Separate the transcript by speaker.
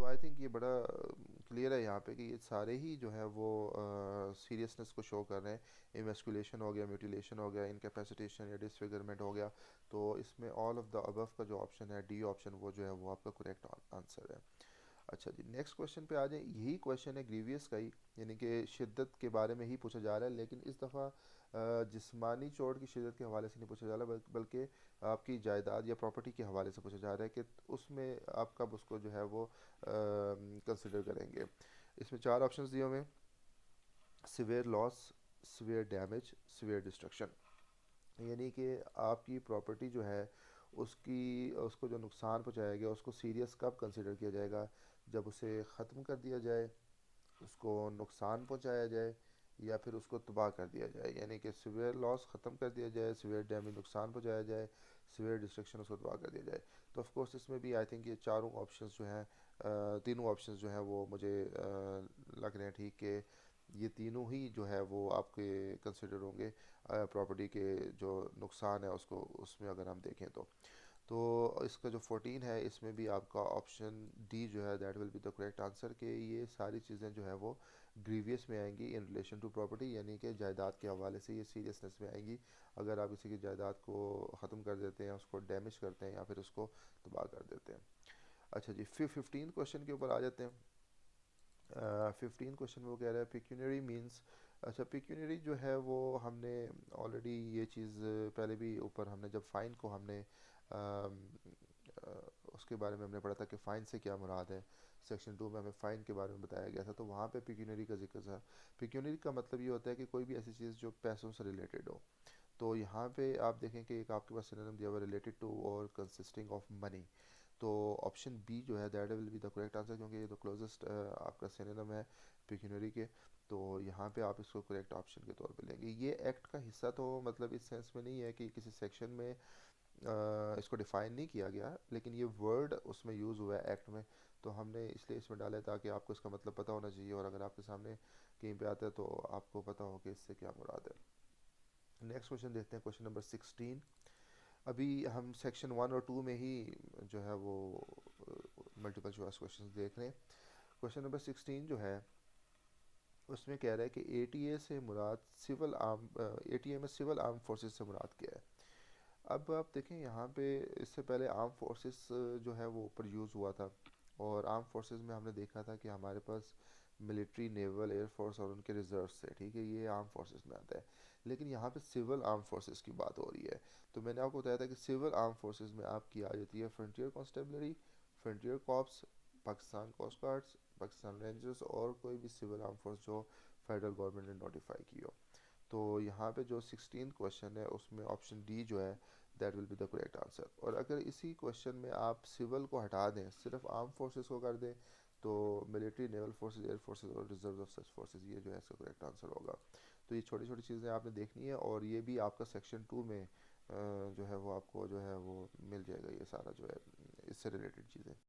Speaker 1: I think ये बड़ा clear है यहाँ पे कि ये सारे ही जो है वो सीरियसनेस को शो कर रहे हैं। इमेस्कुलेशन हो गया, म्यूटिलेशन हो गया, इनकेपेसिटेशन या डिसफिगरमेंट हो गया। तो इसमें ऑल ऑफ द अबव का जो ऑप्शन है, डी ऑप्शन, वो जो है वो आपका करेक्ट आंसर है। अच्छा जी, नेक्स्ट क्वेश्चन पे आ जाए। यही क्वेश्चन है ग्रीवियस का ही, यानी कि शिद्दत के बारे में ही पूछा जा रहा है, लेकिन इस दफ़ा जिस्मानी चोट की शिद्दत के हवाले से नहीं पूछा जा रहा, बल्कि आपकी जायदाद या प्रॉपर्टी के हवाले से पूछा जा रहा है कि उसमें आप कब उसको जो है वो कंसिडर करेंगे। इसमें चार ऑप्शंस दिए हुए हैं: severe loss, severe damage, severe destruction. यानी कि आपकी प्रॉपर्टी जो है उसकी उसको जो नुकसान पहुंचाया गया उसको सीरियस कब कंसिडर किया जाएगा? जब उसे ख़त्म कर दिया जाए, उसको नुकसान पहुंचाया जाए, या फिर उसको तबाह कर दिया जाए। यानी कि सिवियर लॉस ख़त्म कर दिया जाए, सिवियर डैमेज नुकसान पहुंचाया जाए, सिवियर डिस्ट्रक्शन उसको तबाह कर दिया जाए। तो ऑफ कोर्स इसमें भी आई थिंक ये चारों ऑप्शंस जो हैं, तीनों ऑप्शंस जो हैं वो मुझे लग रहे हैं ठीक के ये तीनों ही जो है वो आपके कंसिडर होंगे प्रॉपर्टी के जो नुकसान है उसको, उसमें अगर हम देखें तो इसका जो 14 है इसमें भी आपका ऑप्शन डी जो है that will be the correct answer, कि ये सारी चीज़ें जो है वो ग्रीवियस में आएंगी इन रिलेशन टू प्रॉपर्टी, यानी कि जायदाद के हवाले से ये सीरियसनेस में आएंगी। अगर आप किसी की जायदाद को ख़त्म कर देते हैं, उसको डैमेज करते हैं या फिर उसको तबाह कर देते हैं। अच्छा जी, फिर 15 क्वेश्चन के ऊपर आ जाते हैं। 15 क्वेश्चन में वो कह रहा है पिक्यूनरी मींस। अच्छा, पिक्यूनरी जो है वो हमने ऑलरेडी ये चीज़ पहले भी ऊपर हमने जब फ़ाइन को हमने अम, उसके बारे में हमने पढ़ा था कि फ़ाइन से क्या मुराद है। सेक्शन 2 में हमें फ़ाइन के बारे में बताया गया था, तो वहाँ पे पिक्यूनरी का जिक्र था। पिक्यूनरी का मतलब ये होता है कि कोई भी ऐसी चीज़ जो पैसों से रिलेटेड हो। तो यहाँ पे आप देखें कि एक आपके पास सिनोनिम दिया हुआ रिलेटेड टू और कंसिस्टिंग ऑफ मनी। तो ऑप्शन बी जो है that will be the correct answer, क्योंकि ये तो क्लोजेस्ट आपका सिनोनिम है पिक्यूनरी के। तो यहाँ पे आप इसको करेक्ट ऑप्शन के तौर पे लेंगे। ये एक्ट का हिस्सा तो मतलब इस सेंस में नहीं है कि किसी सेक्शन में इसको डिफ़ाइन नहीं किया गया, लेकिन ये वर्ड उसमें यूज़ हुआ है एक्ट में, तो हमने इसलिए इसमें डाला है ताकि आपको इसका मतलब पता होना चाहिए, और अगर आपके सामने कहीं पे आता है तो आपको पता हो कि इससे क्या मुराद है। नेक्स्ट क्वेश्चन देखते हैं, क्वेश्चन नंबर 16। अभी हम सेक्शन 1 और 2 में ही जो है वो मल्टीपल चॉइस क्वेश्चन देख रहे हैं। क्वेश्चन नंबर 16 जो है उसमें कह रहा है कि एटीए से मुराद सिविल आर्म, एटीए में सिविल आर्म फोर्सेस से मुराद क्या है? अब आप देखें यहाँ पे, इससे पहले आर्म फोर्सेस जो है वो ऊपर यूज़ हुआ था, और आर्म फोर्सेस में हमने देखा था कि हमारे पास मिलिट्री, नेवल, एयरफोर्स और उनके रिजर्व्स थे, ठीक है, ये आर्म फोर्सेस में आता है। लेकिन यहाँ पे सिविल आर्म फोर्सेस की बात हो रही है। तो मैंने आपको बताया था कि सिविल आर्म फोर्सेस में आपकी आ जाती है frontier constabulary, frontier corps, Pakistan coast guards, Pakistan rangers, और कोई भी सिविल आर्म फोर्स जो फेडरल गवर्नमेंट ने नोटिफाई की हो। तो यहाँ पे जो 16 क्वेश्चन है उसमें ऑप्शन डी जो है that will be the correct answer. और अगर इसी क्वेश्चन में आप सिविल को हटा दें, सिर्फ आर्म फोर्सेस को कर दें, तो military, naval forces, air forces और रिजर्व ऑफ सच फोर्सेस, ये जो है इसका करेक्ट आंसर होगा। तो ये छोटी छोटी चीज़ें आपने देखनी है, और ये भी आपका सेक्शन 2 में जो है वो आपको जो है वो मिल जाएगा, ये सारा जो है इससे रिलेटेड चीज़ें।